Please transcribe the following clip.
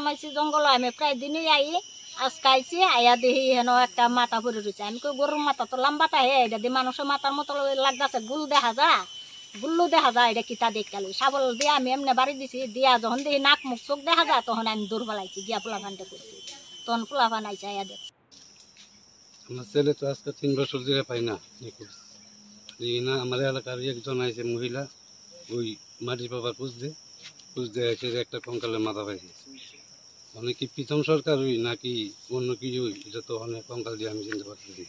জন্মাইছি জঙ্গল আমি প্রায় দিনই আই আজকে আইছি আয়া দেখি হেন একটা মাথা পড়ে রয়েছে আমি কই গরুর মাথা তো লম্বাটা হে এটা দিয়ে মানুষের মাথার মতো লাগতেছে গুল দেখা যায় গুল্লু দেখা যায় এটা কিতা দেখালি সাবল দিয়ে আমি এমনি বাড়ি দিছি দিয়া যখন দেখি নাক মুখ চোখ দেখা যায় তখন আমি দৌড় পালাইছি গিয়া পোলাপানটা করছি তখন পোলাপান আইসা আয়া দেখ আমার ছেলে তো আজকে 3 বছর ধরে পাই না না আমার এলাকার একজন আছে মহিলা ওই মাটির বাবার খুঁজতে আছে যে একটা কঙ্কালের মাথা পাইছে অনেক কি প্রথম সরকার ওই নাকি অন্য কি ওই এটা তো অনেক কঙ্কাল দিয়ে আমি চিনতে পারতেছি